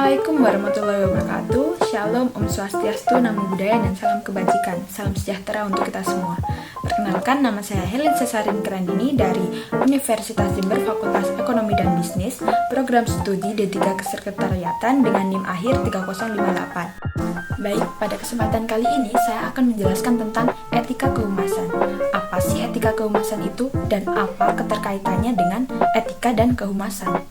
Assalamualaikum warahmatullahi wabarakatuh. Shalom, Om Swastiastu, Namo Buddhaya, dan salam kebajikan. Salam sejahtera untuk kita semua. Perkenalkan, nama saya Helen Cesarin Kerandini dari Universitas Jember Fakultas Ekonomi dan Bisnis, Program Studi D3 Kesekretariatan dengan NIM akhir 3058. Baik, pada kesempatan kali ini saya akan menjelaskan tentang etika kehumasan. Apa sih etika kehumasan itu dan apa keterkaitannya dengan etika dan kehumasan?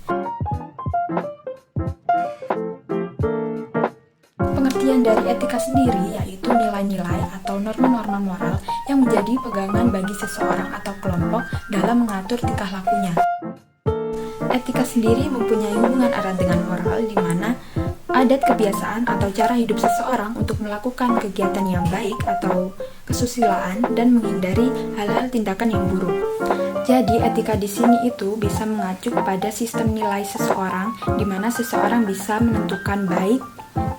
Pengertian dari etika sendiri yaitu nilai-nilai atau norma-norma moral yang menjadi pegangan bagi seseorang atau kelompok dalam mengatur tingkah lakunya. Etika sendiri mempunyai hubungan erat dengan moral, di mana adat, kebiasaan, atau cara hidup seseorang untuk melakukan kegiatan yang baik atau kesusilaan dan menghindari hal-hal tindakan yang buruk. Jadi, etika di sini itu bisa mengacu kepada sistem nilai seseorang, di mana seseorang bisa menentukan baik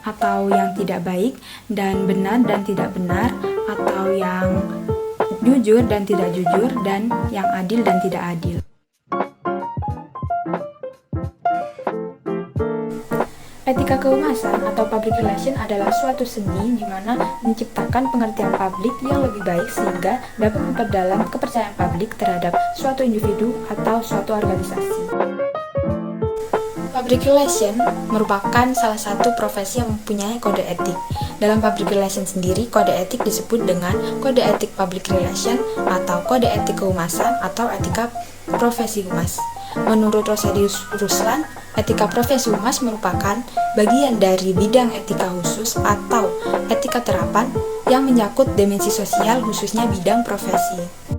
atau yang tidak baik, dan benar dan tidak benar, atau yang jujur dan tidak jujur, dan yang adil dan tidak adil. Etika kehumasan atau public relation adalah suatu seni di mana menciptakan pengertian publik yang lebih baik sehingga dapat memperdalam kepercayaan publik terhadap suatu individu atau suatu organisasi. Public relation merupakan salah satu profesi yang mempunyai kode etik. Dalam public relation sendiri, kode etik disebut dengan kode etik public relation atau kode etik kehumasan atau etika profesi humas. Menurut Rosadius Ruslan, etika profesi humas merupakan bagian dari bidang etika khusus atau etika terapan yang menyangkut dimensi sosial, khususnya bidang profesi.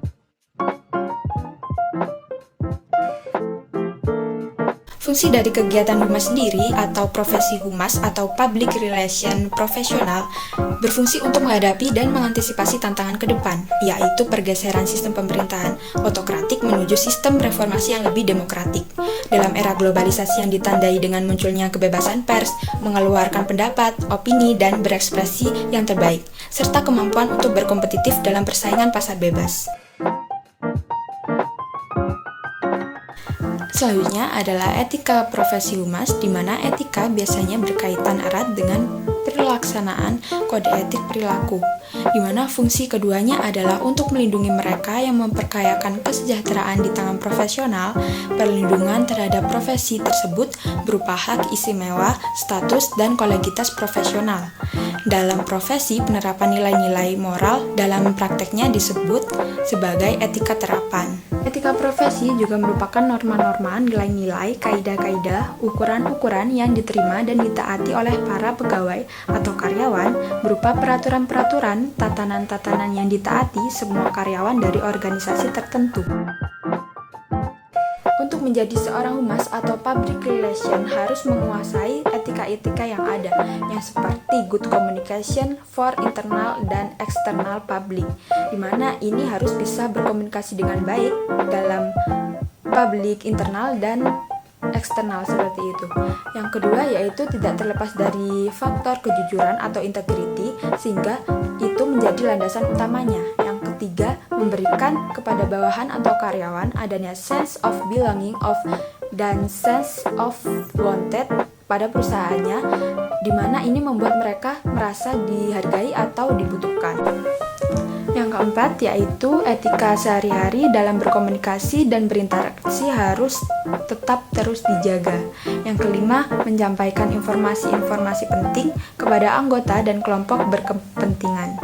Fungsi dari kegiatan humas sendiri atau profesi humas atau public relation profesional berfungsi untuk menghadapi dan mengantisipasi tantangan ke depan, yaitu pergeseran sistem pemerintahan otokratik menuju sistem reformasi yang lebih demokratik. Dalam era globalisasi yang ditandai dengan munculnya kebebasan pers, mengeluarkan pendapat, opini, dan berekspresi yang terbaik, serta kemampuan untuk berkompetitif dalam persaingan pasar bebas. Selanjutnya adalah etika profesi humas, di mana etika biasanya berkaitan erat dengan pelaksanaan kode etik perilaku, di mana fungsi keduanya adalah untuk melindungi mereka yang memperkayakan kesejahteraan di tangan profesional, perlindungan terhadap profesi tersebut berupa hak istimewa, status, dan kolegitas profesional. Dalam profesi, penerapan nilai-nilai moral dalam prakteknya disebut sebagai etika terapan. Etika profesi juga merupakan norma-norma, nilai-nilai, kaidah-kaidah, ukuran-ukuran yang diterima dan ditaati oleh para pegawai atau karyawan berupa peraturan-peraturan, tatanan-tatanan yang ditaati semua karyawan dari organisasi tertentu. Untuk menjadi seorang humas atau public relation harus menguasai etika-etika yang ada, yang seperti good communication for internal dan external public, di mana ini harus bisa berkomunikasi dengan baik dalam publik internal dan eksternal seperti itu. Yang kedua yaitu tidak terlepas dari faktor kejujuran atau integrity, sehingga itu menjadi landasan utamanya. Yang ketiga, memberikan kepada bawahan atau karyawan adanya sense of belonging dan sense of wanted pada perusahaannya, di mana ini membuat mereka merasa dihargai atau dibutuhkan. Yang keempat yaitu etika sehari-hari dalam berkomunikasi dan berinteraksi harus tetap terus dijaga. Yang kelima, menyampaikan informasi-informasi penting kepada anggota dan kelompok berkepentingan.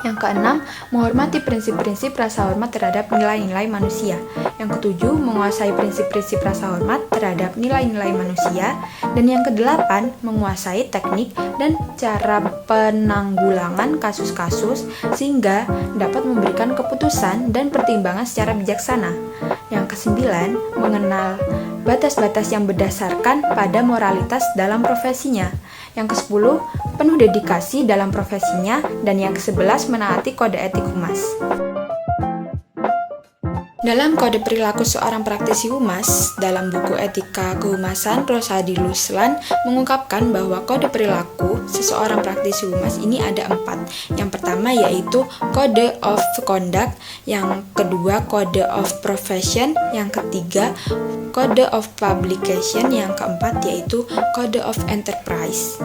Yang keenam, menghormati prinsip-prinsip rasa hormat terhadap nilai-nilai manusia. Yang ketujuh, menguasai prinsip-prinsip rasa hormat terhadap nilai-nilai manusia. Dan yang kedelapan, menguasai teknik dan cara penanggulangan kasus-kasus sehingga dapat memberikan keputusan dan pertimbangan secara bijaksana. Yang kesembilan, mengenal batas-batas yang berdasarkan pada moralitas dalam profesinya. Yang kesepuluh, penuh dedikasi dalam profesinya. Dan yang kesebelas, menaati kode etik humas. Dalam kode perilaku seorang praktisi humas, dalam buku Etika Kehumasan, Rosadi Luslan mengungkapkan bahwa kode perilaku seseorang praktisi humas ini ada 4. Yang pertama yaitu Code of Conduct, yang kedua Code of Profession, yang ketiga Code of Publication, yang keempat yaitu Code of Enterprise.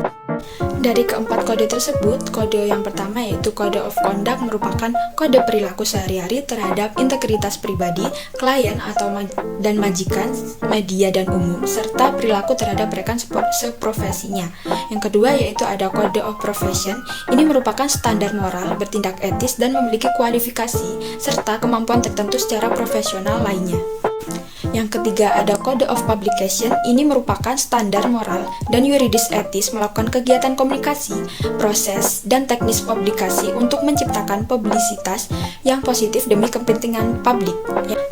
Dari keempat kode tersebut, kode yang pertama yaitu Code of Conduct merupakan kode perilaku sehari-hari terhadap integritas pribadi, klien atau dan majikan, media dan umum, serta perilaku terhadap rekan seprofesinya. Yang kedua yaitu ada Code of Profession. Ini merupakan standar moral, bertindak etis, dan memiliki kualifikasi serta kemampuan tertentu secara profesional lainnya. Yang ketiga ada Code of Publication. Ini merupakan standar moral dan yuridis etis melakukan kegiatan komunikasi, proses, dan teknis publikasi untuk menciptakan publisitas yang positif demi kepentingan publik.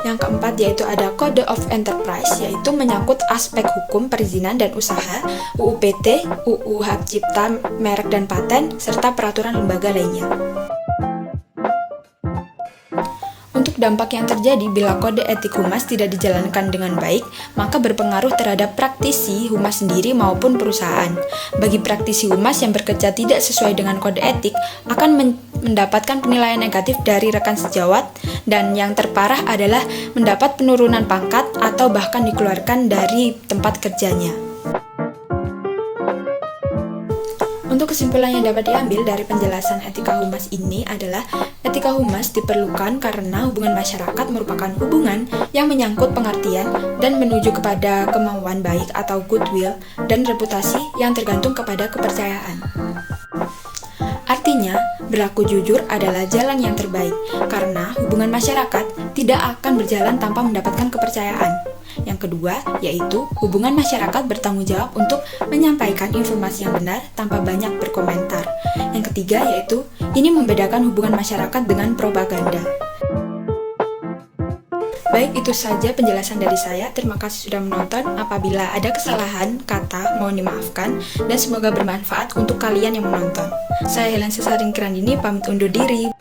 Yang keempat yaitu ada Code of Enterprise, yaitu menyangkut aspek hukum perizinan dan usaha, UU PT, UU Hak Cipta, Merek dan Paten, serta peraturan lembaga lainnya. Untuk dampak yang terjadi bila kode etik humas tidak dijalankan dengan baik, maka berpengaruh terhadap praktisi humas sendiri maupun perusahaan. Bagi praktisi humas yang bekerja tidak sesuai dengan kode etik, akan mendapatkan penilaian negatif dari rekan sejawat, dan yang terparah adalah mendapat penurunan pangkat atau bahkan dikeluarkan dari tempat kerjanya. Untuk kesimpulan yang dapat diambil dari penjelasan etika humas ini adalah etika humas diperlukan karena hubungan masyarakat merupakan hubungan yang menyangkut pengertian dan menuju kepada kemauan baik atau goodwill dan reputasi yang tergantung kepada kepercayaan. Artinya, berlaku jujur adalah jalan yang terbaik karena hubungan masyarakat tidak akan berjalan tanpa mendapatkan kepercayaan. Yang kedua, yaitu hubungan masyarakat bertanggung jawab untuk menyampaikan informasi yang benar tanpa banyak berkomentar. Yang ketiga, yaitu ini membedakan hubungan masyarakat dengan propaganda. Baik, itu saja penjelasan dari saya. Terima kasih sudah menonton. Apabila ada kesalahan kata, mohon dimaafkan, dan semoga bermanfaat untuk kalian yang menonton. Saya Helen Sesaringkirandini, pamit undur diri.